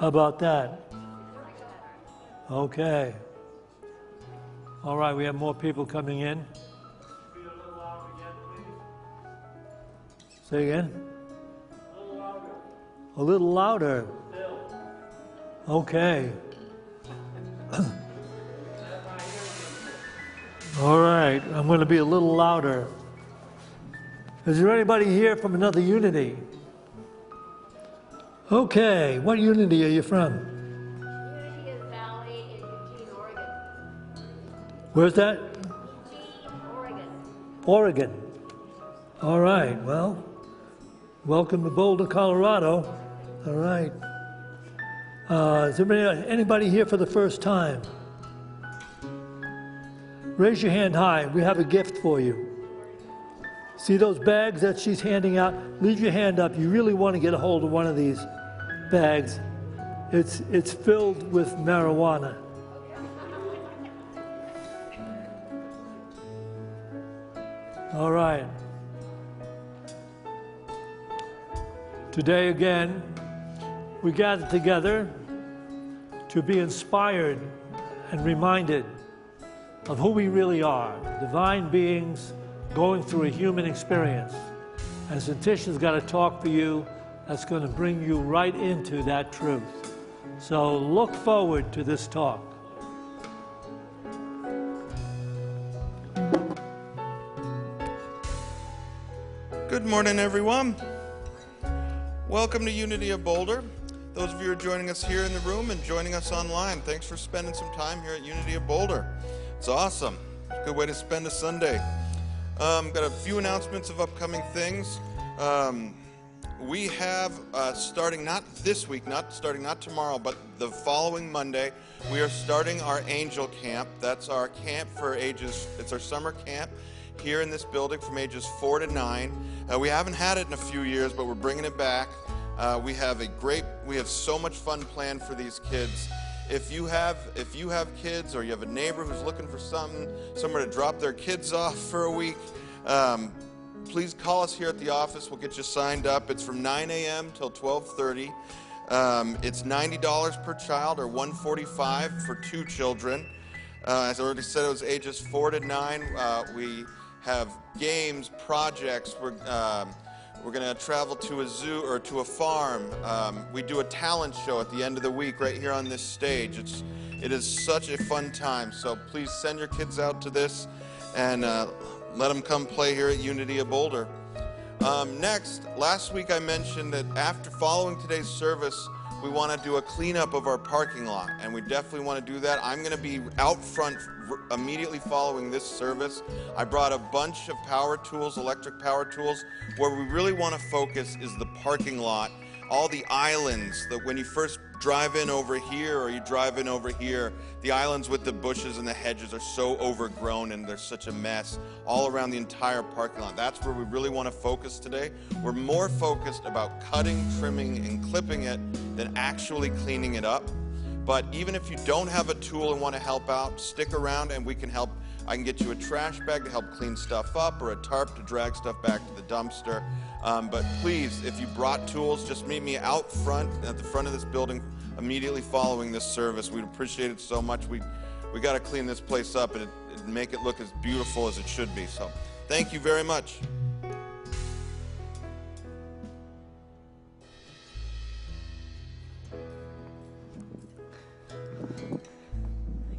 How about that? Okay. All right, we have more people coming in. Say again? A little louder. Okay. All right, I'm going to be a little louder. Is there anybody here from another unity? Okay, what unity are you from? Unity is Valley in Eugene, Oregon. Where's that? Eugene, Oregon. Oregon. All right, well, welcome to Boulder, Colorado. All right. Is there anybody here for the first time? Raise your hand high. We have a gift for you. See those bags that she's handing out? Leave your hand up. You really want to get a hold of one of these bags. It's filled with marijuana. All right. Today again, we gather together to be inspired and reminded of who we really are, divine beings going through a human experience. And Syntysche got a talk for you that's going to bring you right into that truth. So look forward to this talk. Good morning, everyone. Welcome to Unity of Boulder. Those of you who are joining us here in the room and joining us online, thanks for spending some time here at Unity of Boulder. It's awesome. Good way to spend a Sunday. Got a few announcements of upcoming things. We have, starting not this week, not tomorrow, but the following Monday, we are starting our Angel Camp. That's our camp for ages, it's our summer camp here in this building from ages 4 to 9. We haven't had it in a few years, but we're bringing it back. We have so much fun planned for these kids. If you have kids, or you have a neighbor who's looking for somewhere to drop their kids off for a week, please call us here at the office. We'll get you signed up. It's from 9 a.m. till 12:30. It's $90 per child, or $145 for 2 children. As I already said, it was ages 4 to 9. We have games, projects. We're going to travel to a zoo or to a farm. We do a talent show at the end of the week right here on this stage. It is such a fun time. So please send your kids out to this and let them come play here at Unity of Boulder. Next, last week I mentioned that following today's service, we want to do a cleanup of our parking lot, and we definitely want to do that. I'm going to be out front immediately following this service. I brought a bunch of power tools, electric power tools. Where we really want to focus is the parking lot, all the islands that when you first drive in over here or you drive in over here, the islands with the bushes and the hedges are so overgrown and they're such a mess all around the entire parking lot. That's where we really want to focus today. We're more focused about cutting, trimming, and clipping it than actually cleaning it up. But even if you don't have a tool and want to help out, stick around and we can help. I can get you a trash bag to help clean stuff up or a tarp to drag stuff back to the dumpster. But please, if you brought tools, just meet me out front at the front of this building immediately following this service. We'd appreciate it so much. We got to clean this place up and make it look as beautiful as it should be. So thank you very much.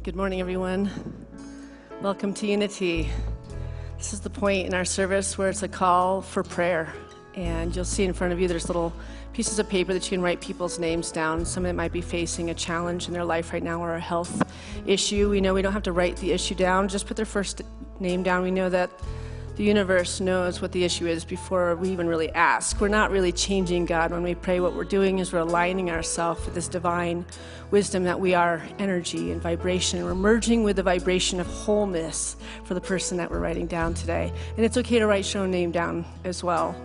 Good morning, everyone. Welcome to Unity. This is the point in our service where it's a call for prayer. And you'll see in front of you there's little pieces of paper that you can write people's names down. Some that might be facing a challenge in their life right now or a health issue. We know we don't have to write the issue down, just put their first name down. We know that the universe knows what the issue is before we even really ask. We're not really changing God when we pray. What we're doing is we're aligning ourselves with this divine wisdom that we are energy and vibration, and we're merging with the vibration of wholeness for the person that we're writing down today. And it's okay to write your own name down as well.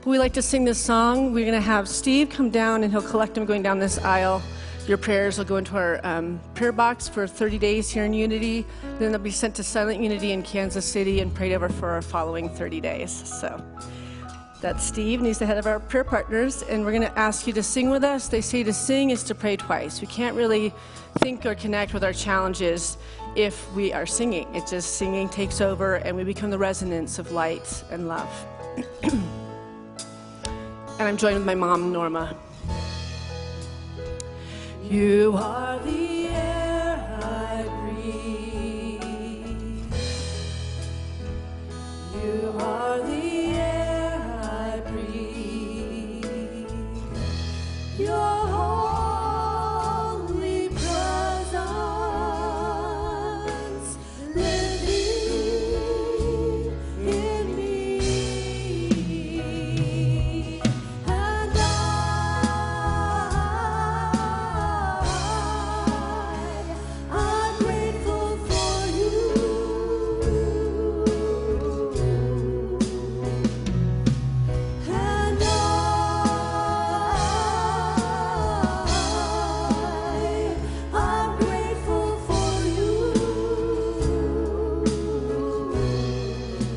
But we like to sing this song. We're going to have Steve come down and he'll collect them going down this aisle. Your prayers will go into our prayer box for 30 days here in Unity. Then they'll be sent to Silent Unity in Kansas City and prayed over for our following 30 days. So That's Steve, and he's the head of our prayer partners, and we're going to ask you to sing with us. They say to sing is to pray twice. We can't really think or connect with our challenges if we are singing. It's just singing takes over, and we become the resonance of light and love. And I'm joined with my mom, Norma. You are the air I breathe. You are the air I breathe. Your holy presence living in me. And I'm grateful for you. And I'm grateful for you.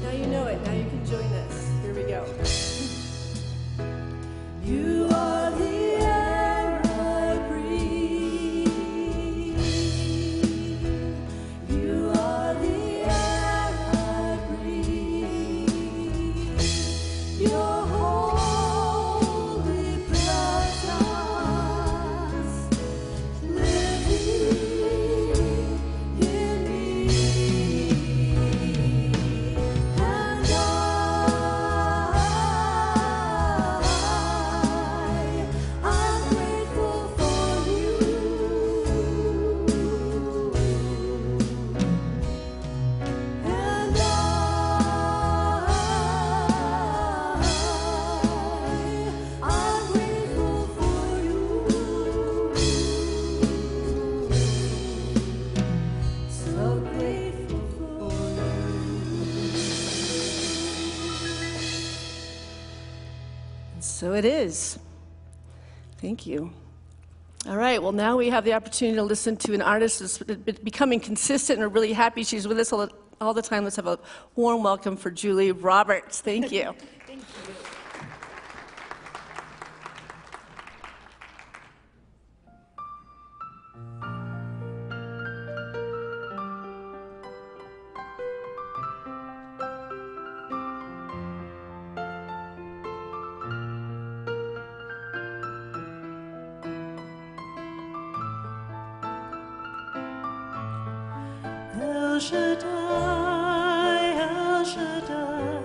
Now you know it. Now you can join us. Here we go. You are the air I breathe. You are the air I breathe. Your holy presence living in me. And I'm grateful for you. And I'm grateful for you. So grateful for you. And so it is. Thank you. All right, well, now we have the opportunity to listen to an artist that's becoming consistent, and we're really happy she's with us all the time. Let's have a warm welcome for Julie Roberts. Thank you. Thank you. El Shaddai, El Shaddai,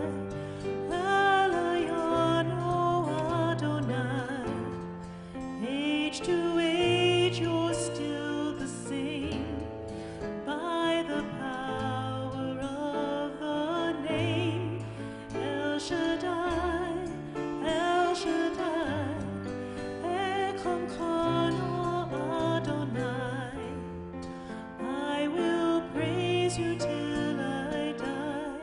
Elion, O Adonai. Age to age, you're still the same. By the power of the name, El Shaddai, El Shaddai, Echon O Adonai. I will praise you till I die.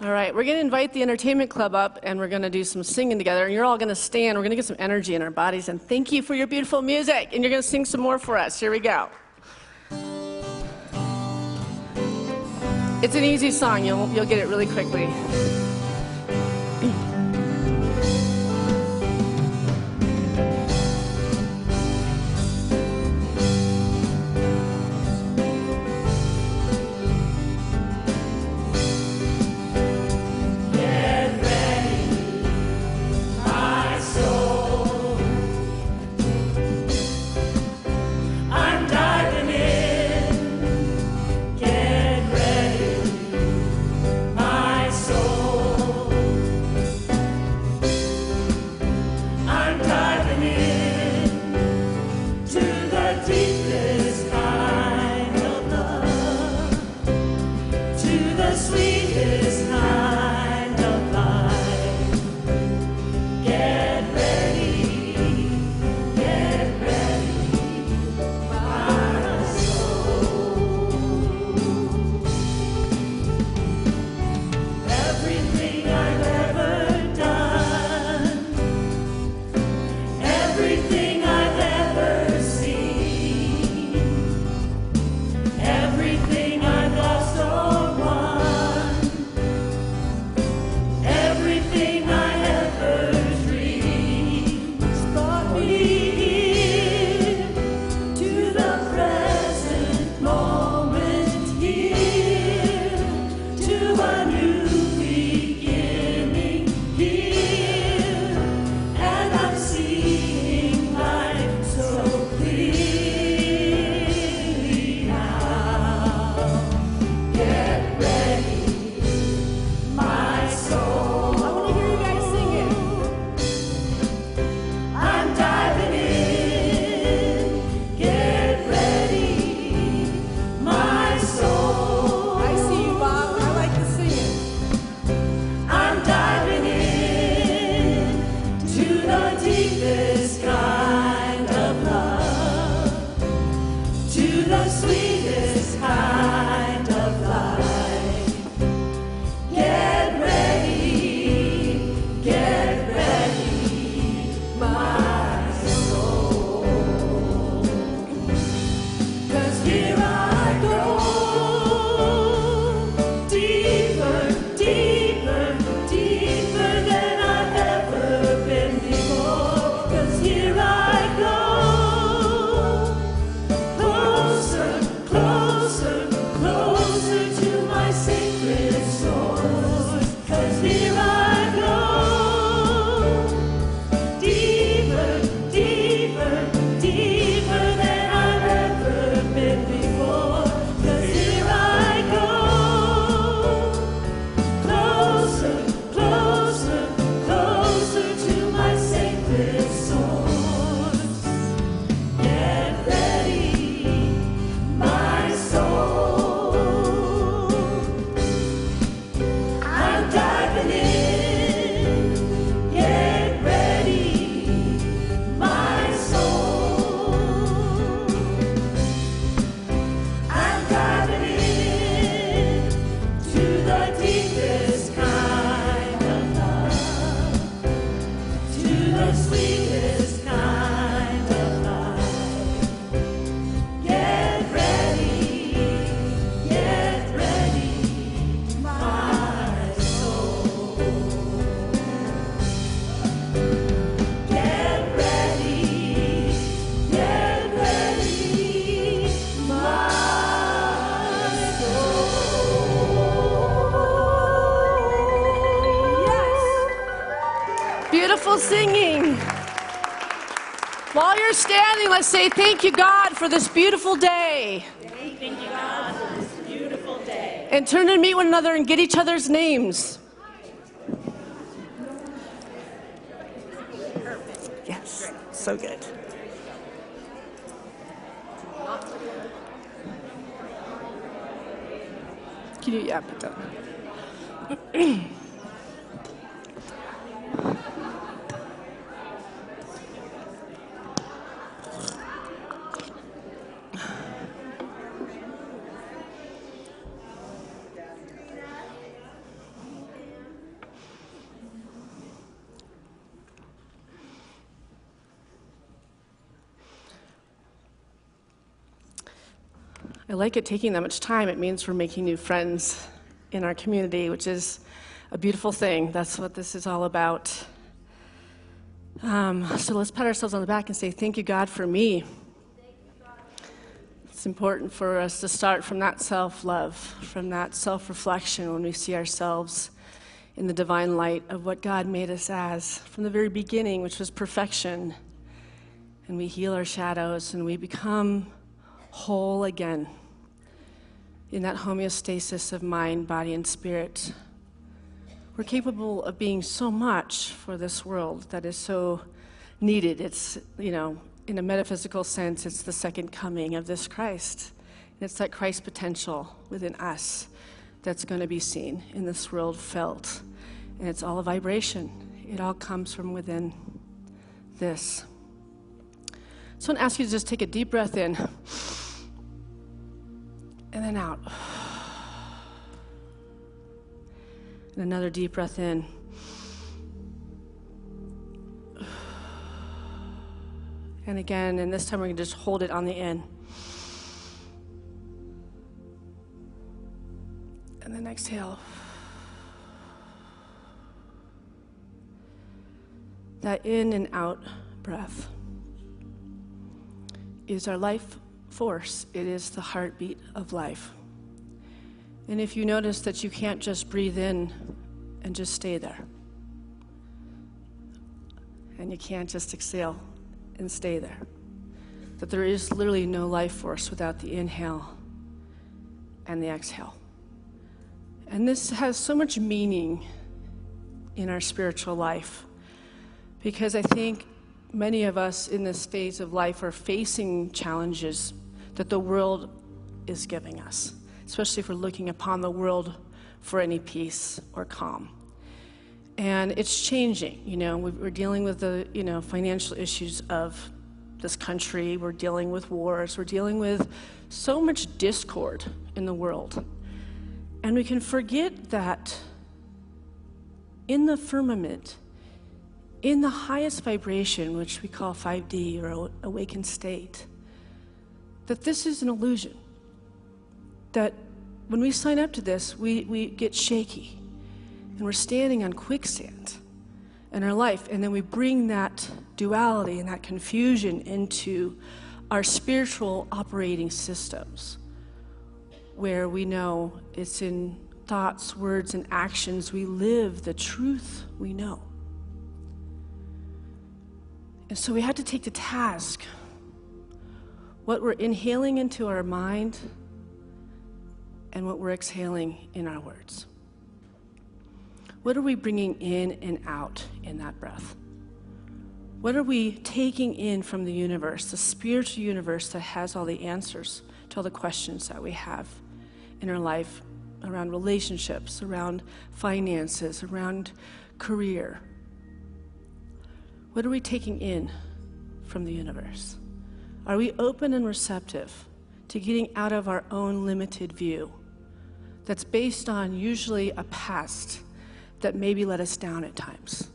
All right, we're going to invite the entertainment club up, and we're going to do some singing together. And you're all going to stand. We're going to get some energy in our bodies. And thank you for your beautiful music. And you're going to sing some more for us. Here we go. It's an easy song. You'll get it really quickly. Beautiful singing. While you're standing, let's say thank you, God, for this beautiful day. Thank you, God, for this beautiful day. And turn and meet one another and get each other's names. Yes, so good. Can you, yeah, put that. I like it taking that much time. It means we're making new friends in our community, which is a beautiful thing. That's what this is all about. So let's pat ourselves on the back and say, thank you, God, for me. It's important for us to start from that self-love, from that self-reflection when we see ourselves in the divine light of what God made us as from the very beginning, which was perfection. And we heal our shadows and we become whole again in that homeostasis of mind, body, and spirit. We're capable of being so much for this world that is so needed. It's, in a metaphysical sense, it's the second coming of this Christ. And it's that Christ potential within us that's going to be seen in this world, felt. And it's all a vibration. It all comes from within this. So I want to ask you to just take a deep breath in and then out. And another deep breath in. And again, and this time we're going to just hold it on the in. And then exhale. That in and out breath is our life force. It is the heartbeat of life. And if you notice that you can't just breathe in and just stay there, and you can't just exhale and stay there, that there is literally no life force without the inhale and the exhale. And this has so much meaning in our spiritual life, because I think many of us in this phase of life are facing challenges that the world is giving us, especially if we're looking upon the world for any peace or calm. And it's changing. We're dealing with the financial issues of this country. We're dealing with wars. We're dealing with so much discord in the world. And we can forget that in the firmament, in the highest vibration, which we call 5D or awakened state, that this is an illusion. That when we sign up to this, we get shaky and we're standing on quicksand in our life, and then we bring that duality and that confusion into our spiritual operating systems, where we know it's in thoughts, words, and actions we live the truth we know. And so we had to take to task what we're inhaling into our mind and what we're exhaling in our words. What are we bringing in and out in that breath? What are we taking in from the universe, the spiritual universe that has all the answers to all the questions that we have in our life around relationships, around finances, around career? What are we taking in from the universe? Are we open and receptive to getting out of our own limited view that's based on usually a past that maybe let us down at times?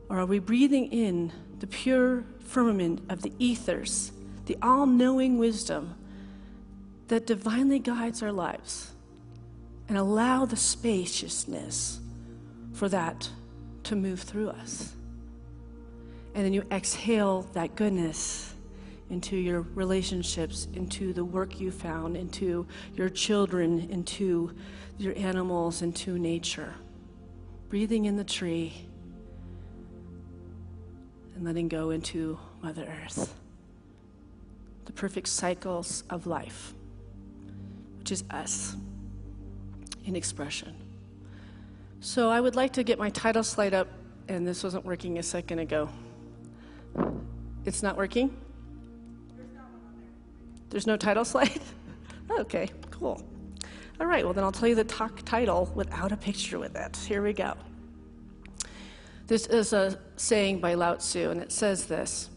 Or are we breathing in the pure firmament of the ethers, the all-knowing wisdom that divinely guides our lives, and allow the spaciousness for that to move through us? And then you exhale that goodness into your relationships, into the work you found, into your children, into your animals, into nature. Breathing in the tree and letting go into Mother Earth. The perfect cycles of life, which is us in expression. So I would like to get my title slide up, and this wasn't working a second ago. It's not working? There's no title slide? Okay, cool. All right, well then I'll tell you the title without a picture with it. Here we go. This is a saying by Lao Tzu, and it says this: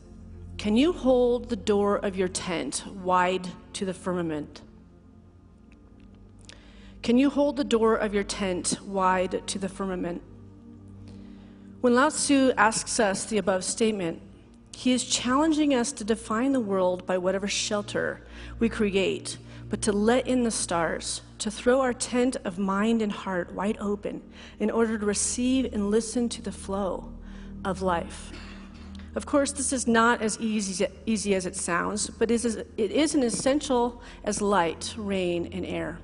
can you hold the door of your tent wide to the firmament? Can you hold the door of your tent wide to the firmament? When Lao Tzu asks us the above statement, He is challenging us to define the world by whatever shelter we create, but to let in the stars, to throw our tent of mind and heart wide open in order to receive and listen to the flow of life. Of course, this is not as easy as it sounds, but it is an essential as light, rain, and air.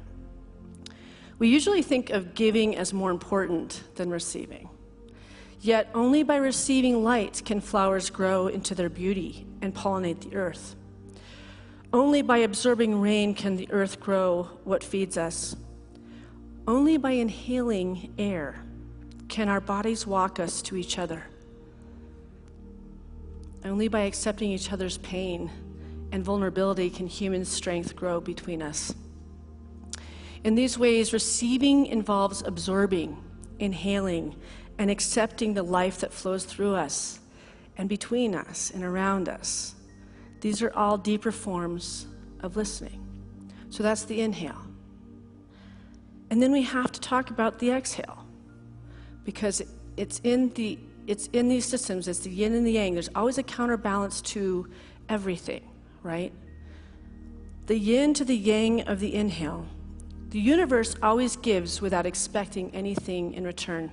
We usually think of giving as more important than receiving. Yet only by receiving light can flowers grow into their beauty and pollinate the earth. Only by absorbing rain can the earth grow what feeds us. Only by inhaling air can our bodies walk us to each other. Only by accepting each other's pain and vulnerability can human strength grow between us. In these ways, receiving involves absorbing, inhaling, and accepting the life that flows through us and between us and around us. These are all deeper forms of listening. So that's the inhale. And then we have to talk about the exhale, because it's in these systems, it's the yin and the yang. There's always a counterbalance to everything, right? The yin to the yang of the inhale. The universe always gives without expecting anything in return.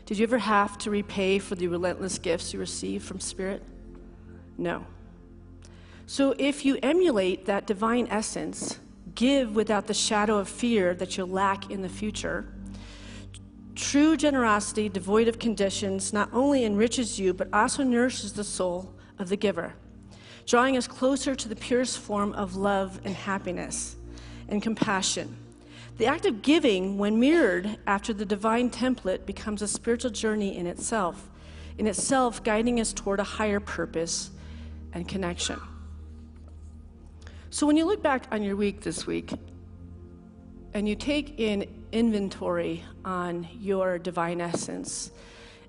Did you ever have to repay for the relentless gifts you receive from Spirit? No. So if you emulate that divine essence, give without the shadow of fear that you'll lack in the future, true generosity, devoid of conditions, not only enriches you, but also nourishes the soul of the giver, drawing us closer to the purest form of love and happiness and compassion. The act of giving, when mirrored after the divine template, becomes a spiritual journey in itself guiding us toward a higher purpose and connection. So when you look back on your week this week, and you take in inventory on your divine essence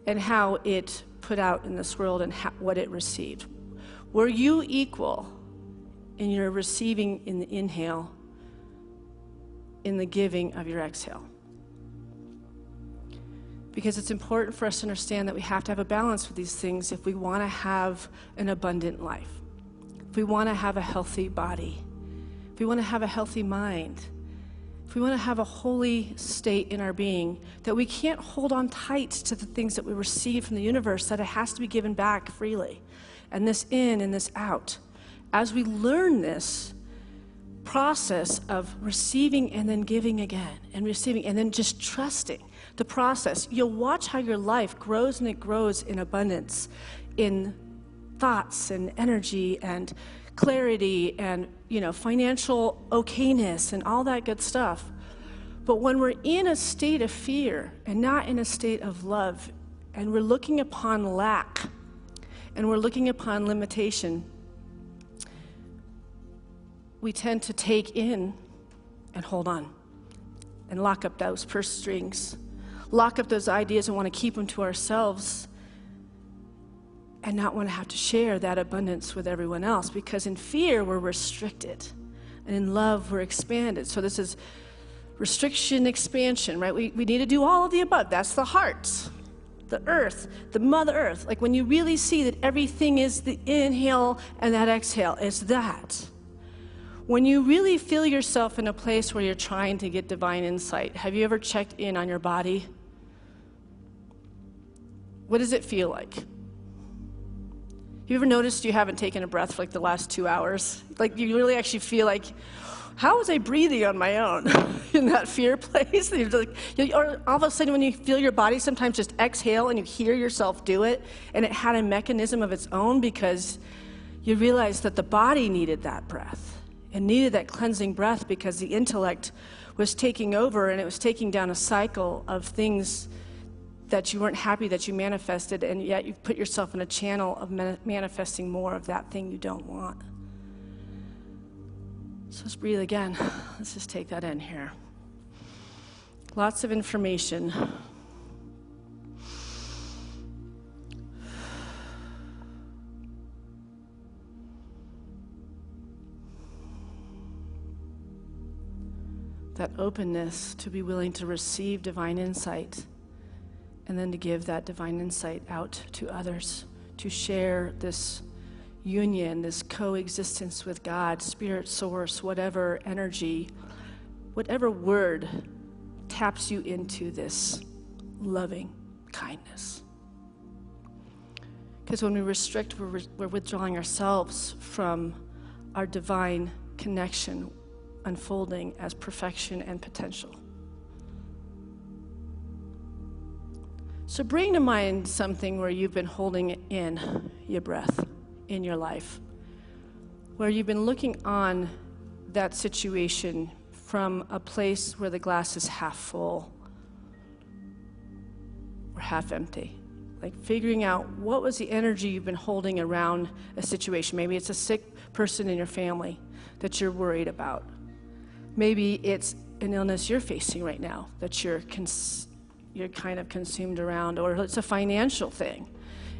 and how it put out in this world and what it received, were you equal in your receiving in the inhale, in the giving of your exhale? Because it's important for us to understand that we have to have a balance with these things if we want to have an abundant life, if we want to have a healthy body, if we want to have a healthy mind, if we want to have a holy state in our being, that we can't hold on tight to the things that we receive from the universe, that it has to be given back freely, and this in and this out. As we learn this process of receiving and then giving again, and receiving and then just trusting the process, you'll watch how your life grows, and it grows in abundance, in thoughts and energy and clarity and, financial okayness and all that good stuff. But when we're in a state of fear and not in a state of love, and we're looking upon lack and we're looking upon limitation, we tend to take in and hold on and lock up those purse strings, lock up those ideas and want to keep them to ourselves, and not want to have to share that abundance with everyone else, because in fear we're restricted and in love we're expanded. So this is restriction, expansion, right? We need to do all of the above. That's the heart, the earth, the Mother Earth. Like when you really see that everything is the inhale and that exhale, it's that. When you really feel yourself in a place where you're trying to get divine insight, have you ever checked in on your body? What does it feel like? You ever noticed you haven't taken a breath for like the last 2 hours? Like you really actually feel like, how was I breathing on my own in that fear place? Or all of a sudden when you feel your body sometimes just exhale and you hear yourself do it, and it had a mechanism of its own because you realize that the body needed that breath and needed that cleansing breath because the intellect was taking over, and it was taking down a cycle of things that you weren't happy that you manifested, and yet you've put yourself in a channel of manifesting more of that thing you don't want. So let's breathe again. Let's just take that in here. Lots of information. That openness to be willing to receive divine insight, and then to give that divine insight out to others, to share this union, this coexistence with God, spirit, source, whatever energy, whatever word taps you into this loving kindness. Because when we restrict, we're withdrawing ourselves from our divine connection unfolding as perfection and potential. So bring to mind something where you've been holding in your breath in your life, where you've been looking on that situation from a place where the glass is half full or half empty. Like figuring out what was the energy you've been holding around a situation. Maybe it's a sick person in your family that you're worried about. Maybe it's an illness you're facing right now that you're kind of consumed around, or it's a financial thing.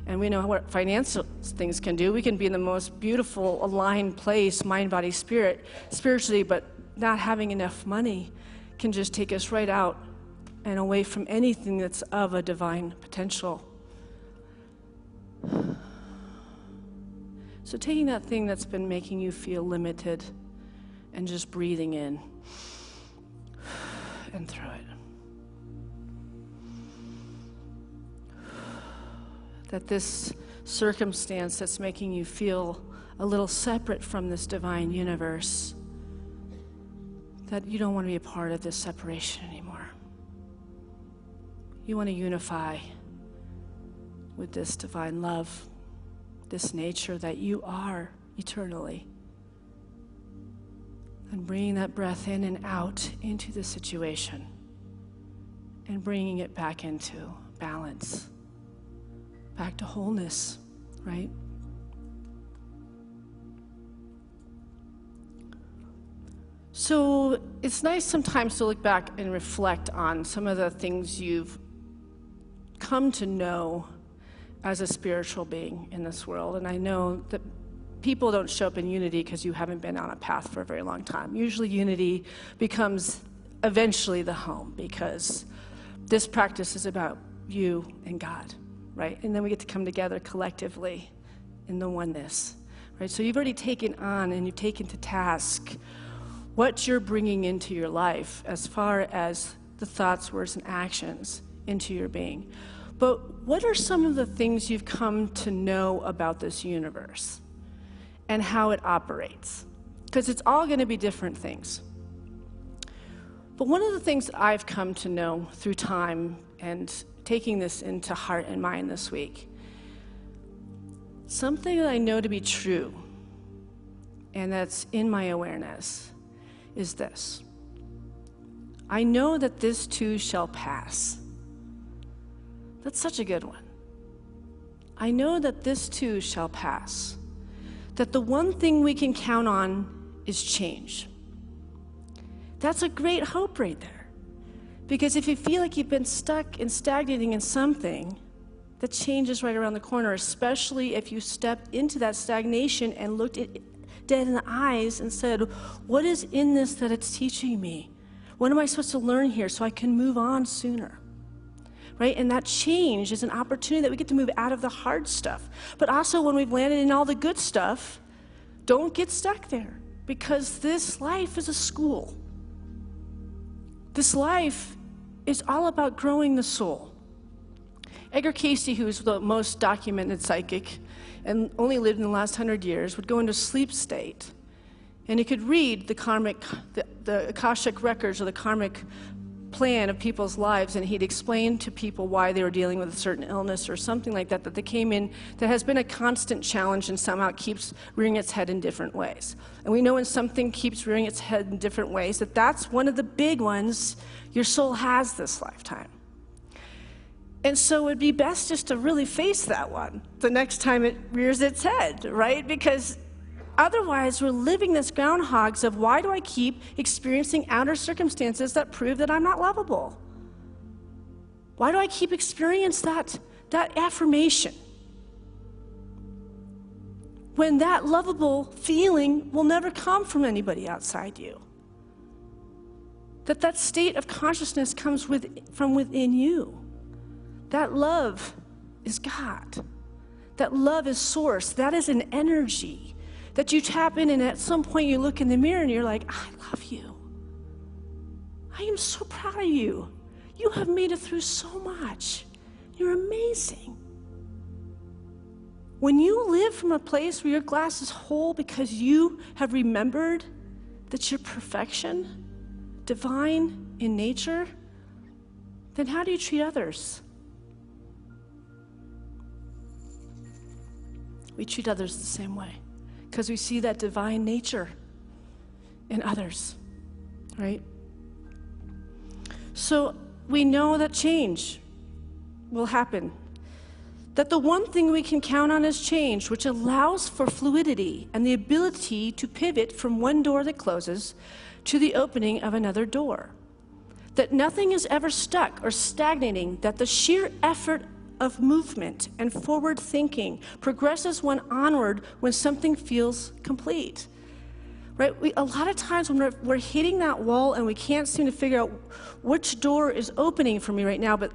And we know what financial things can do. We can be in the most beautiful, aligned place, mind, body, spirit, spiritually, but not having enough money can just take us right out and away from anything that's of a divine potential. So taking that thing that's been making you feel limited and just breathing in and through it. That this circumstance that's making you feel a little separate from this divine universe, that you don't want to be a part of this separation anymore. You want to unify with this divine love, this nature that you are eternally. And bringing that breath in and out into the situation and bringing it back into balance, back to wholeness, right? So it's nice sometimes to look back and reflect on some of the things you've come to know as a spiritual being in this world. And I know that people don't show up in unity because you haven't been on a path for a very long time. Usually unity becomes eventually the home, because this practice is about you and God, right? And then we get to come together collectively in the oneness, right? So you've already taken on and you've taken to task what you're bringing into your life as far as the thoughts, words, and actions into your being. But what are some of the things you've come to know about this universe and how it operates? Because it's all going to be different things. But one of the things I've come to know through time and taking this into heart and mind this week, something that I know to be true and that's in my awareness is this. I know that this too shall pass. That's such a good one. I know that this too shall pass. That the one thing we can count on is change. That's a great hope right there. Because if you feel like you've been stuck and stagnating in something, the change is right around the corner, especially if you stepped into that stagnation and looked it dead in the eyes and said, what is in this that it's teaching me? What am I supposed to learn here so I can move on sooner? Right? And that change is an opportunity that we get to move out of the hard stuff. But also when we've landed in all the good stuff, don't get stuck there, because this life is a school. This life is all about growing the soul. Edgar Cayce, who's the most documented psychic and only lived in the last 100 years, would go into sleep state, and he could read the Akashic records or the karmic plan of people's lives, and he'd explain to people why they were dealing with a certain illness or something like that they came in that has been a constant challenge and somehow keeps rearing its head in different ways. And we know when something keeps rearing its head in different ways, that's one of the big ones your soul has this lifetime. And so it'd be best just to really face that one the next time it rears its head, right? Because otherwise, we're living this groundhogs of, why do I keep experiencing outer circumstances that prove that I'm not lovable? Why do I keep experiencing that affirmation when that lovable feeling will never come from anybody outside you? That state of consciousness comes from within you. That love is God. That love is source. That is an energy that you tap in, and at some point you look in the mirror and you're like, I love you. I am so proud of you. You have made it through so much. You're amazing. When you live from a place where your glass is whole because you have remembered that you're perfection, divine in nature, then how do you treat others? We treat others the same way because we see that divine nature in others, right? So we know that change will happen. That the one thing we can count on is change, which allows for fluidity and the ability to pivot from one door that closes to the opening of another door. That nothing is ever stuck or stagnating, that the sheer effort of movement and forward thinking progresses one onward when something feels complete. Right? A lot of times when we're hitting that wall and we can't seem to figure out which door is opening for me right now, but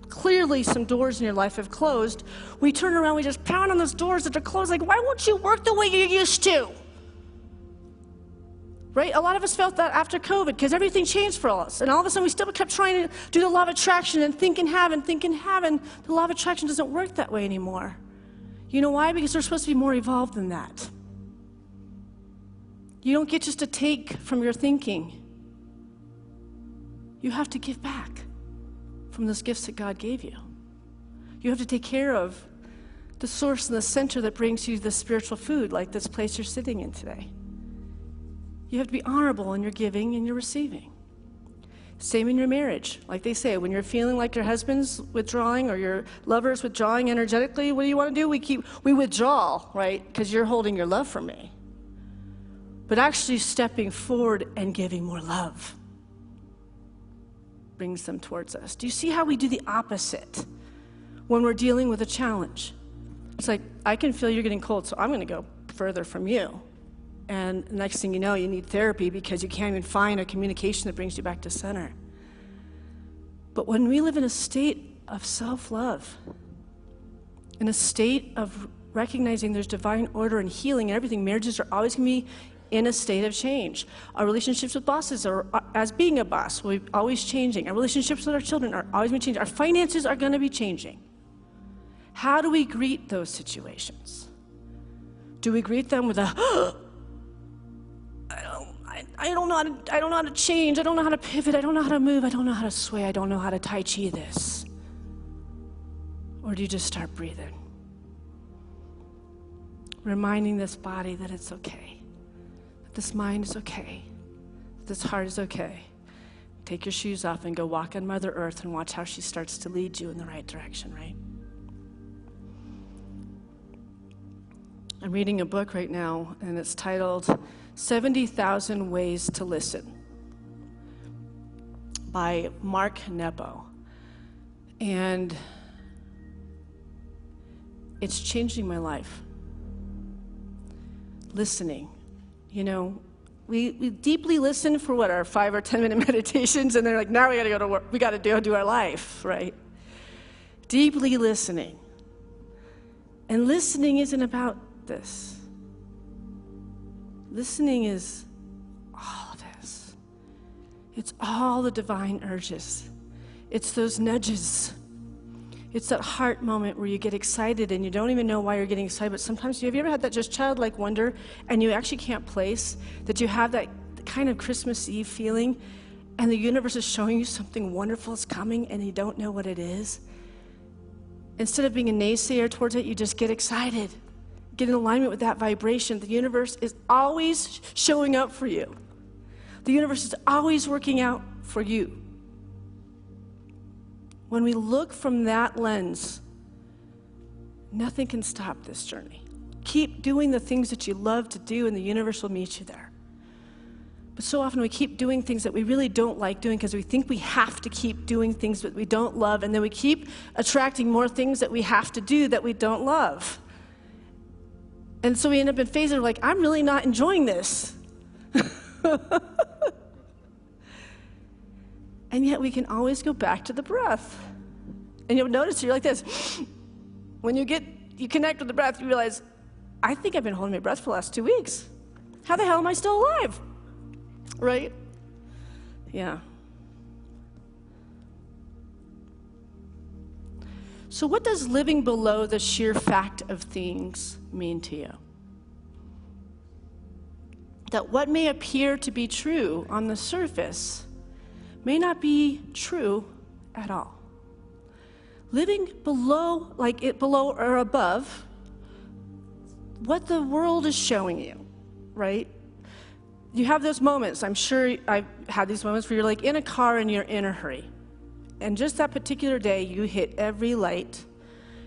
clearly some doors in your life have closed, we turn around, we just pound on those doors that are closed, like, why won't you work the way you used to? Right? A lot of us felt that after COVID because everything changed for us. And all of a sudden we still kept trying to do the law of attraction and think and have and think and have, and the law of attraction doesn't work that way anymore. You know why? Because they're supposed to be more evolved than that. You don't get just to take from your thinking. You have to give back from those gifts that God gave you. You have to take care of the source and the center that brings you the spiritual food, like this place you're sitting in today. You have to be honorable in your giving and your receiving. Same in your marriage. Like they say, when you're feeling like your husband's withdrawing or your lover's withdrawing energetically, what do you want to do? We withdraw, right? Because you're holding your love for me. But actually stepping forward and giving more love brings them towards us. Do you see how we do the opposite when we're dealing with a challenge? It's like, I can feel you're getting cold, so I'm going to go further from you. And the next thing you know, you need therapy because you can't even find a communication that brings you back to center. But when we live in a state of self-love, in a state of recognizing there's divine order and healing and everything, marriages are always going to be in a state of change. Our relationships with bosses are, as being a boss, we're always changing. Our relationships with our children are always going to change. Our finances are going to be changing. How do we greet those situations? Do we greet them with a, I don't know how to change, I don't know how to pivot, I don't know how to move, I don't know how to sway, I don't know how to Tai Chi this? Or do you just start breathing? Reminding this body that it's okay. This mind is okay. This heart is okay. Take your shoes off and go walk on Mother Earth and watch how she starts to lead you in the right direction, right? I'm reading a book right now, and it's titled 70,000 Ways to Listen by Mark Nepo. And it's changing my life. Listening. You know, we deeply listen for what, our 5 or 10 minute meditations, and they're like, now we gotta go to work, we gotta do our life, right? Deeply listening. And listening isn't about this. Listening is all of this. It's all the divine urges. It's those nudges. It's that heart moment where you get excited and you don't even know why you're getting excited, but sometimes, have you ever had that just childlike wonder and you actually can't place that you have that kind of Christmas Eve feeling and the universe is showing you something wonderful is coming and you don't know what it is? Instead of being a naysayer towards it, you just get excited. Get in alignment with that vibration. The universe is always showing up for you. The universe is always working out for you. When we look from that lens, nothing can stop this journey. Keep doing the things that you love to do, and the universe will meet you there. But so often we keep doing things that we really don't like doing because we think we have to keep doing things that we don't love, and then we keep attracting more things that we have to do that we don't love. And so we end up in phases of like, I'm really not enjoying this. And yet we can always go back to the breath. And you'll notice you're like this. When you get you connect with the breath, you realize, I think I've been holding my breath for the last 2 weeks. How the hell am I still alive? Right? Yeah. So what does living below the sheer fact of things mean to you? That what may appear to be true on the surface may not be true at all. Living below, below or above what the world is showing you, right? You have those moments. I'm sure I've had these moments where you're like in a car and you're in a hurry. And just that particular day, you hit every light.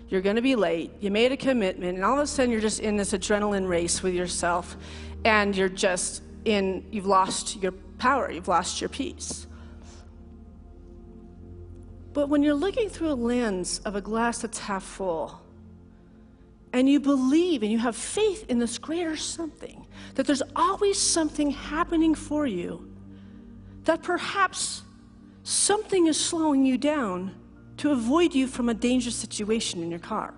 You're going to be late. You made a commitment, and all of a sudden you're just in this adrenaline race with yourself, and you're just you've lost your power. You've lost your peace. But when you're looking through a lens of a glass that's half full, and you believe and you have faith in this greater something, that there's always something happening for you, that perhaps something is slowing you down to avoid you from a dangerous situation in your car.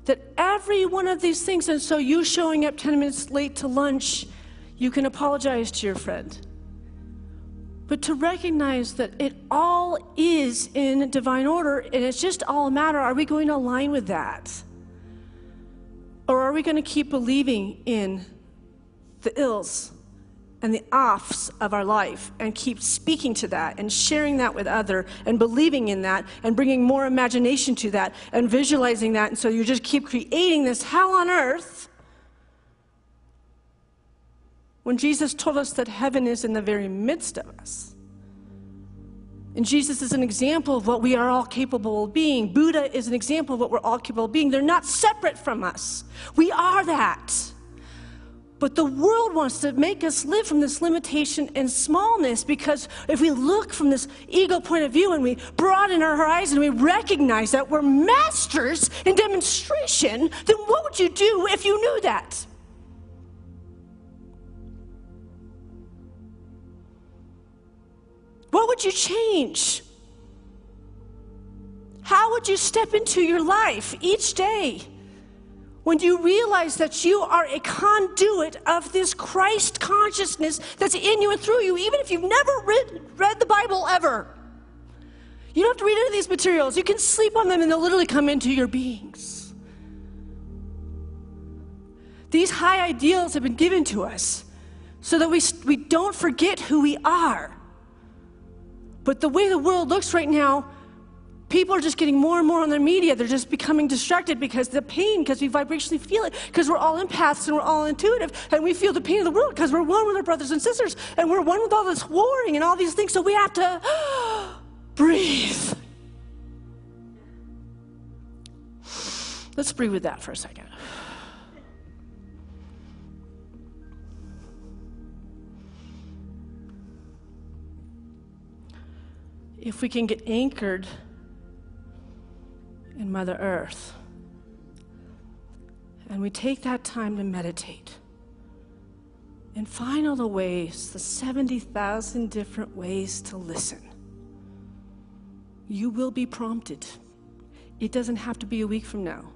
That every one of these things, and so you showing up 10 minutes late to lunch, you can apologize to your friend. But to recognize that it all is in divine order, and it's just all a matter, are we going to align with that? Or are we going to keep believing in the ills and the offs of our life and keep speaking to that and sharing that with others and believing in that and bringing more imagination to that and visualizing that, and so you just keep creating this hell on earth when Jesus told us that heaven is in the very midst of us. And Jesus is an example of what we are all capable of being. Buddha is an example of what we're all capable of being. They're not separate from us. We are that. But the world wants to make us live from this limitation and smallness, because if we look from this ego point of view and we broaden our horizon, we recognize that we're masters in demonstration, then what would you do if you knew that? What would you change? How would you step into your life each day when you realize that you are a conduit of this Christ consciousness that's in you and through you, even if you've never read the Bible ever? You don't have to read any of these materials. You can sleep on them and they'll literally come into your beings. These high ideals have been given to us so that we don't forget who we are. But the way the world looks right now, people are just getting more and more on their media. They're just becoming distracted because the pain, because we vibrationally feel it, because we're all empaths and we're all intuitive, and we feel the pain of the world because we're one with our brothers and sisters, and we're one with all this warring and all these things, so we have to breathe. Let's breathe with that for a second. If we can get anchored in Mother Earth, and we take that time to meditate and find all the ways, the 70,000 different ways to listen, you will be prompted. It doesn't have to be a week from now.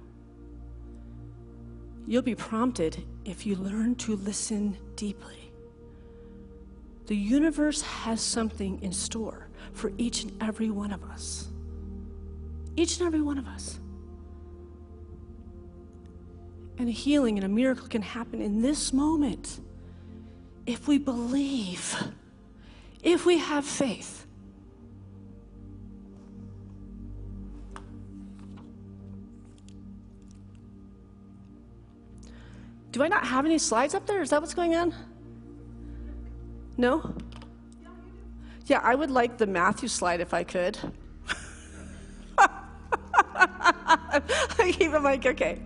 You'll be prompted if you learn to listen deeply. The universe has something in store for each and every one of us. Each and every one of us. And a healing and a miracle can happen in this moment if we believe, if we have faith. Do I not have any slides up there? Is that what's going on? No? Yeah, I would like the Matthew slide if I could. I keep it like, okay.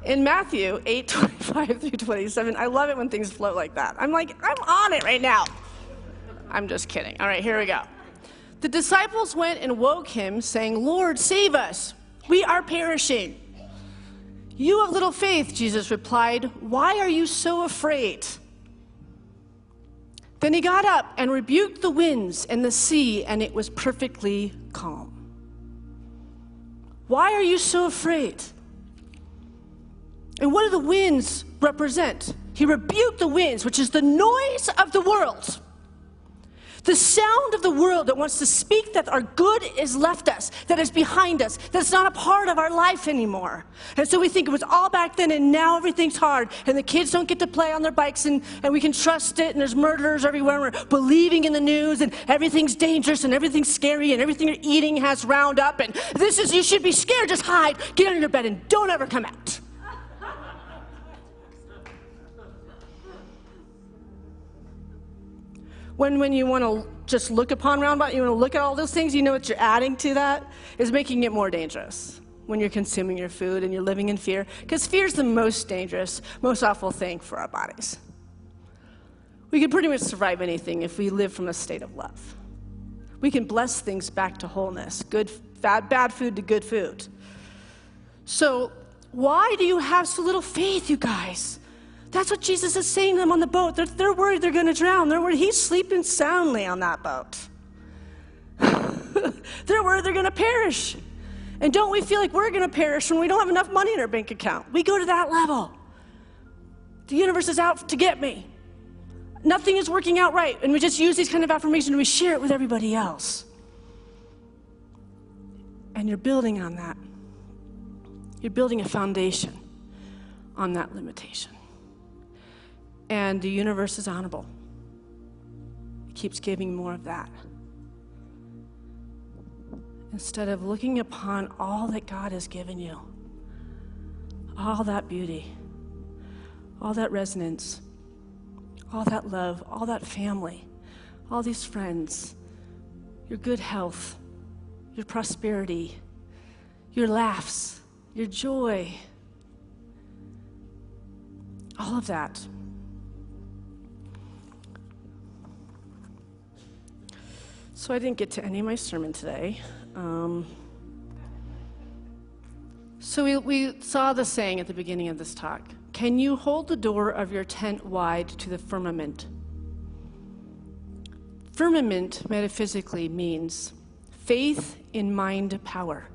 In Matthew 8:25 through 27, I love it when things flow like that. I'm like, I'm on it right now. I'm just kidding. All right, here we go. The disciples went and woke him, saying, Lord, save us. We are perishing. You have little faith, Jesus replied. Why are you so afraid? Then he got up and rebuked the winds and the sea, and it was perfectly calm. Why are you so afraid? And what do the winds represent? He rebuked the winds, which is the noise of the world. The sound of the world that wants to speak that our good is left us, that is behind us, that's not a part of our life anymore. And so we think it was all back then and now everything's hard and the kids don't get to play on their bikes and we can trust it and there's murderers everywhere and we're believing in the news and everything's dangerous and everything's scary and everything you're eating has Roundup and you should be scared, just hide, get under your bed and don't ever come out. When you want to just look upon Roundup, you want to look at all those things, you know what you're adding to that is making it more dangerous when you're consuming your food and you're living in fear, because fear is the most dangerous, most awful thing for our bodies. We can pretty much survive anything if we live from a state of love. We can bless things back to wholeness, bad food to good food. So why do you have so little faith, you guys? That's what Jesus is saying to them on the boat. They're worried they're going to drown. They're worried he's sleeping soundly on that boat. They're worried they're going to perish. And don't we feel like we're going to perish when we don't have enough money in our bank account? We go to that level. The universe is out to get me. Nothing is working out right. And we just use these kind of affirmations and we share it with everybody else. And you're building on that. You're building a foundation on that limitation. And the universe is honorable. It keeps giving more of that. Instead of looking upon all that God has given you, all that beauty, all that resonance, all that love, all that family, all these friends, your good health, your prosperity, your laughs, your joy, all of that. So I didn't get to any of my sermon today. So we saw the saying at the beginning of this talk. Can you hold the door of your tent wide to the firmament? Firmament, metaphysically, means faith in mind power,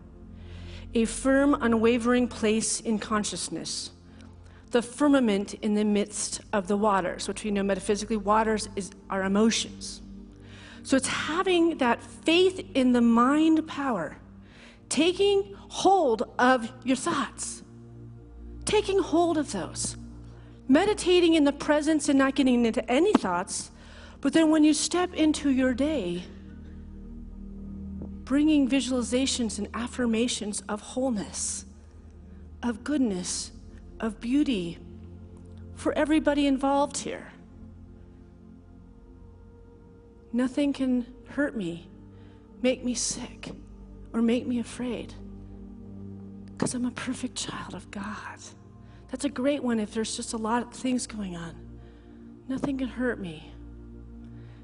a firm, unwavering place in consciousness, the firmament in the midst of the waters, which we know metaphysically, waters is our emotions. So it's having that faith in the mind power, taking hold of your thoughts, taking hold of those, meditating in the presence and not getting into any thoughts, but then when you step into your day, bringing visualizations and affirmations of wholeness, of goodness, of beauty for everybody involved here. Nothing can hurt me, make me sick, or make me afraid, because I'm a perfect child of God. That's a great one if there's just a lot of things going on. Nothing can hurt me,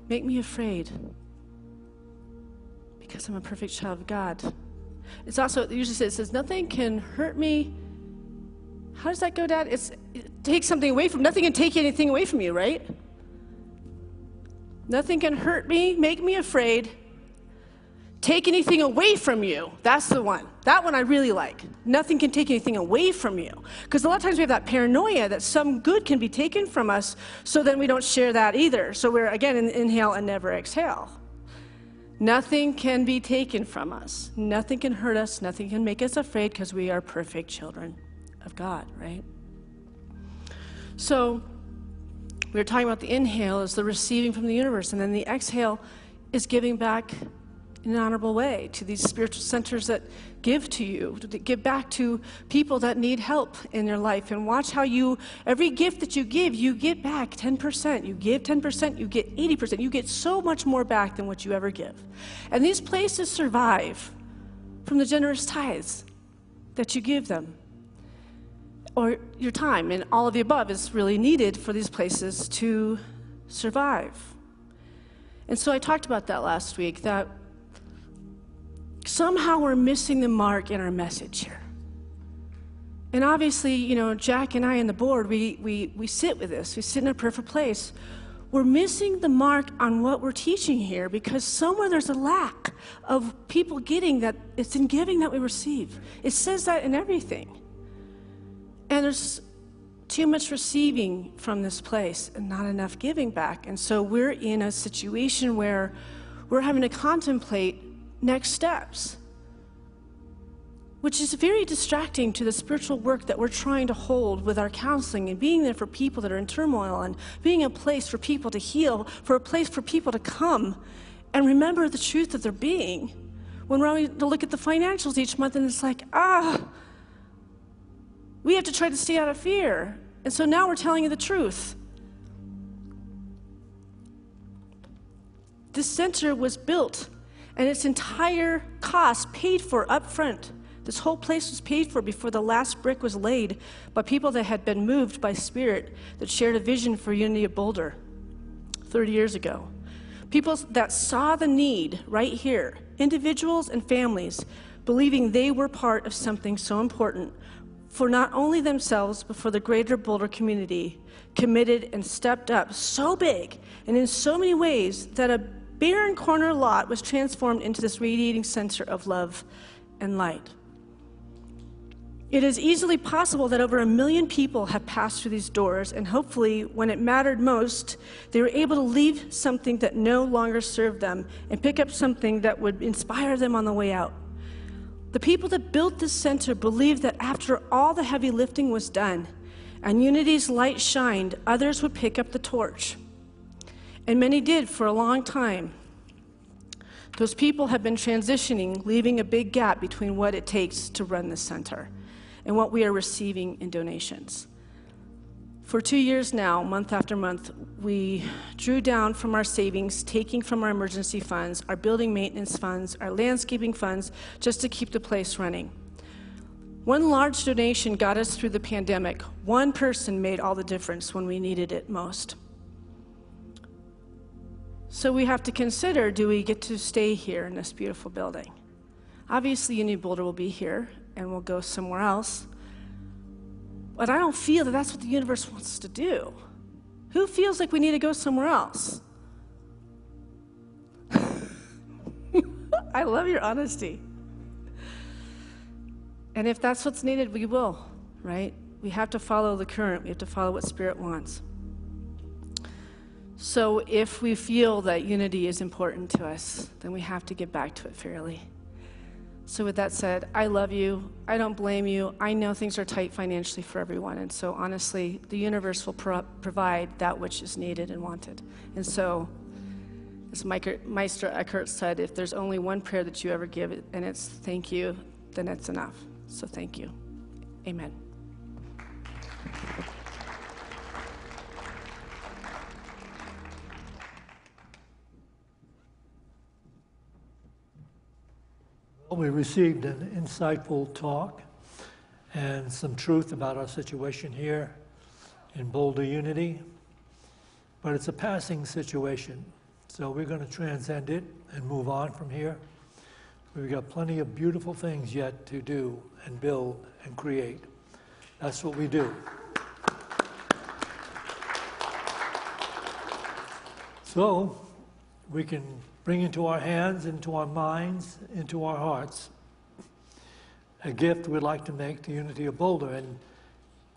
make me afraid, because I'm a perfect child of God. It's also, it usually says, nothing can hurt me. How does that go, Dad? It takes something away from, nothing can take anything away from you, right? Nothing can hurt me, make me afraid, take anything away from you. That's the one. That one I really like. Nothing can take anything away from you. Because a lot of times we have that paranoia that some good can be taken from us, so then we don't share that either. So we're, again, inhale and never exhale. Nothing can be taken from us. Nothing can hurt us. Nothing can make us afraid because we are perfect children of God, right? So we were talking about the inhale is the receiving from the universe, and then the exhale is giving back in an honorable way to these spiritual centers that give to you, to give back to people that need help in their life. And watch how every gift that you get back 10%. You give 10%, you get 80%. You get so much more back than what you ever give. And these places survive from the generous tithes that you give them. Or your time, and all of the above is really needed for these places to survive. And so I talked about that last week, that somehow we're missing the mark in our message here. And obviously, Jack and I on the board, we sit with this. We sit in a prayerful place we're missing the mark on what we're teaching here, because somewhere there's a lack of people getting that it's in giving that we receive. It says that in everything. And there's too much receiving from this place and not enough giving back. And so we're in a situation where we're having to contemplate next steps, which is very distracting to the spiritual work that we're trying to hold with our counseling and being there for people that are in turmoil and being a place for people to heal, for a place for people to come and remember the truth of their being. When we're having to look at the financials each month and it's like, we have to try to stay out of fear. And so now we're telling you the truth. This center was built and its entire cost paid for up front. This whole place was paid for before the last brick was laid by people that had been moved by Spirit, that shared a vision for Unity of Boulder 30 years ago. People that saw the need right here, individuals and families, believing they were part of something so important for not only themselves, but for the greater Boulder community, committed and stepped up so big and in so many ways that a barren corner lot was transformed into this radiating center of love and light. It is easily possible that over 1 million people have passed through these doors, and hopefully, when it mattered most, they were able to leave something that no longer served them and pick up something that would inspire them on the way out. The people that built this center believed that after all the heavy lifting was done and Unity's light shined, others would pick up the torch. And many did for a long time. Those people have been transitioning, leaving a big gap between what it takes to run this center and what we are receiving in donations. For 2 years now, month after month, we drew down from our savings, taking from our emergency funds, our building maintenance funds, our landscaping funds, just to keep the place running. One large donation got us through the pandemic. One person made all the difference when we needed it most. So we have to consider, do we get to stay here in this beautiful building? Obviously, Unity Boulder will be here, and we'll go somewhere else. But I don't feel that that's what the universe wants us to do. Who feels like we need to go somewhere else? I love your honesty. And if that's what's needed, we will, right? We have to follow the current. We have to follow what Spirit wants. So if we feel that unity is important to us, then we have to get back to it fairly. So with that said, I love you. I don't blame you. I know things are tight financially for everyone. And so honestly, the universe will provide that which is needed and wanted. And so, as Meister Eckhart said, if there's only one prayer that you ever give, and it's thank you, then it's enough. So thank you. Amen. We received an insightful talk and some truth about our situation here in Boulder Unity, but it's a passing situation, so we're going to transcend it and move on from here. We've got plenty of beautiful things yet to do and build and create. That's what we do. So we can bring into our hands, into our minds, into our hearts, a gift we'd like to make to Unity of Boulder. And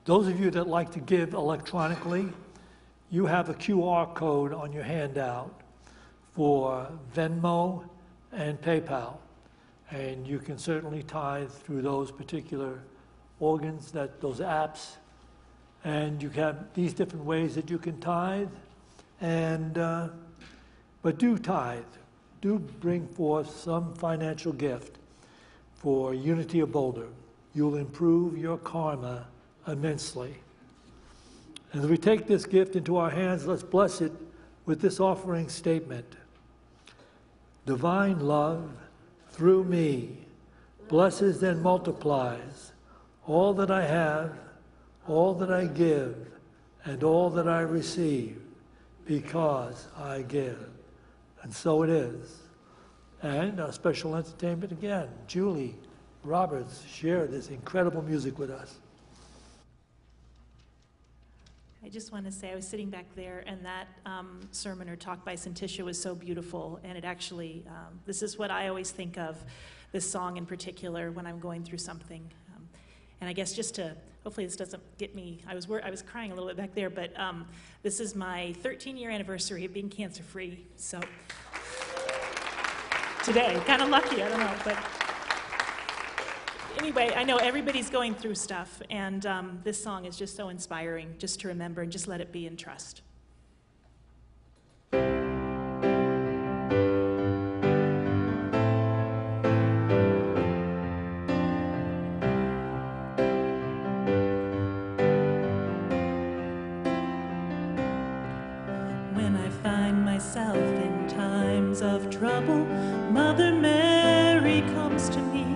those of you that like to give electronically, you have a QR code on your handout for Venmo and PayPal. And you can certainly tithe through those particular organs, those apps. And you have these different ways that you can tithe. But do tithe. Do bring forth some financial gift for Unity of Boulder. You'll improve your karma immensely. And as we take this gift into our hands, let's bless it with this offering statement. Divine love, through me, blesses and multiplies all that I have, all that I give, and all that I receive, because I give. And so it is. And our special entertainment again, Julie Roberts shared this incredible music with us. I just want to say I was sitting back there, and that sermon or talk by Syntysche was so beautiful, and it actually, this is what I always think of, this song in particular, when I'm going through something. And I guess just to, hopefully this doesn't get me, I was crying a little bit back there, but this is my 13-year anniversary of being cancer-free, so today, kind of lucky, I don't know, but anyway, I know everybody's going through stuff, and this song is just so inspiring, just to remember and just let it be in trust. When I find myself in times of trouble, Mother Mary comes to me,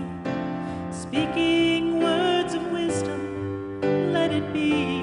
speaking words of wisdom, let it be.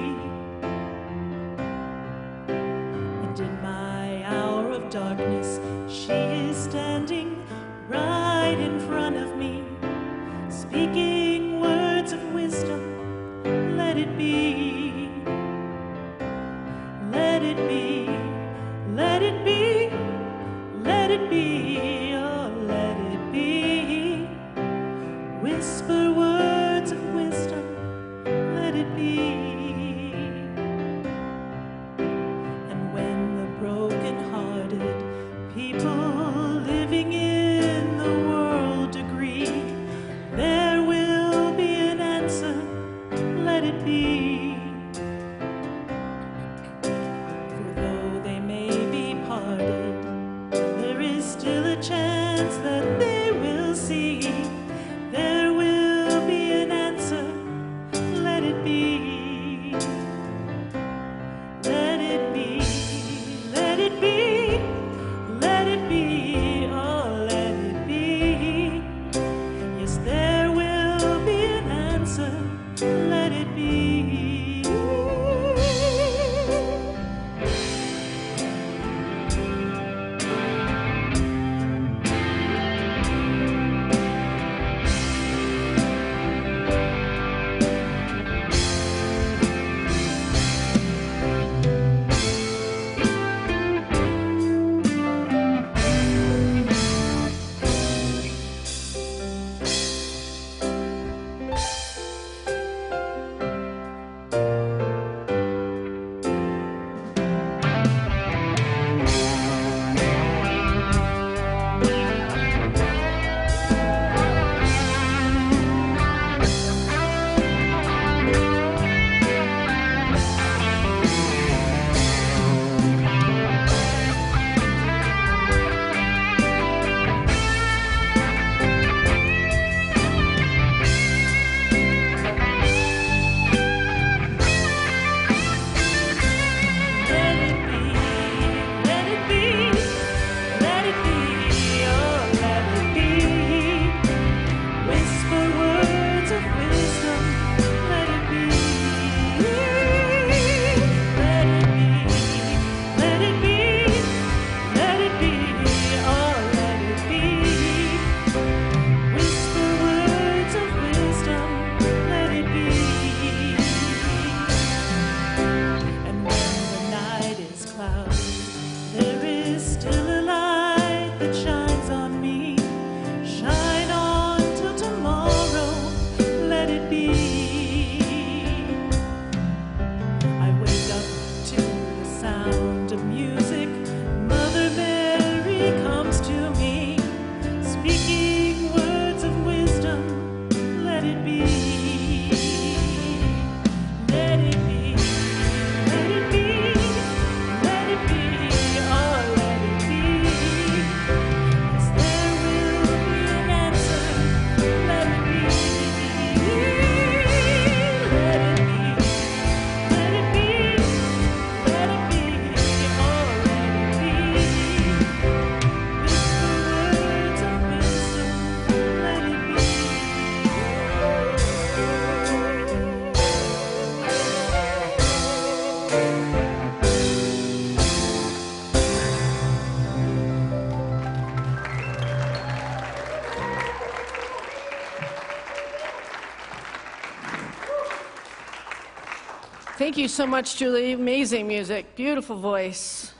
Thank you so much, Julie. Amazing music, beautiful voice.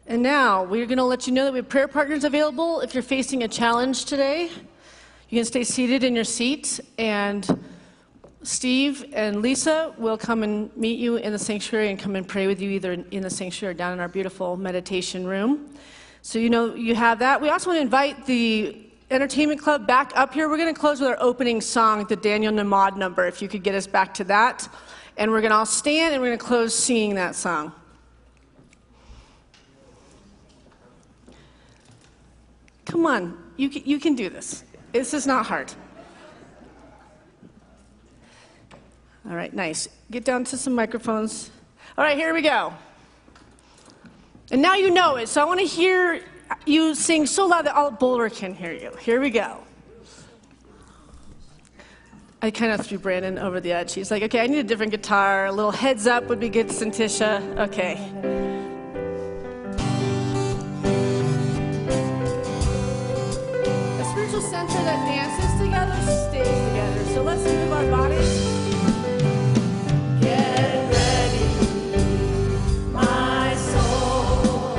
And now we're going to let you know that we have prayer partners available if you're facing a challenge today. You can stay seated in your seat, and Steve and Lisa will come and meet you in the sanctuary and come and pray with you either in the sanctuary or down in our beautiful meditation room. So you know you have that. We also want to invite the entertainment club back up here. We're going to close with our opening song, the Daniel Namad number, if you could get us back to that. And we're going to all stand and we're going to close singing that song. Come on, you can do this. This is not hard. All right, nice. Get down to some microphones. All right, here we go. And now you know it, so I want to hear you sing so loud that all Boulder can hear you. Here we go. I kind of threw Brandon over the edge. He's like, okay, I need a different guitar. A little heads up would be good, Syntysche. Okay. Center that dances together stays together. So let's move our bodies. Get ready, my soul.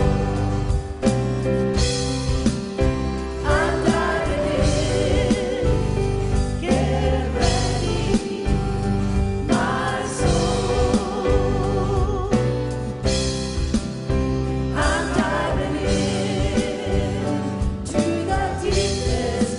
I'm diving in. Get ready, my soul. I'm diving in to the deepest.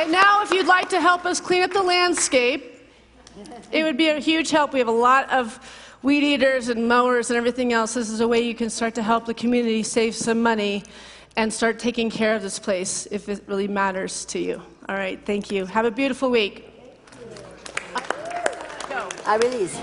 And now, if you'd like to help us clean up the landscape, it would be a huge help. We have a lot of weed eaters and mowers and everything else. This is a way you can start to help the community save some money and start taking care of this place if it really matters to you. All right, thank you. Have a beautiful week. I release.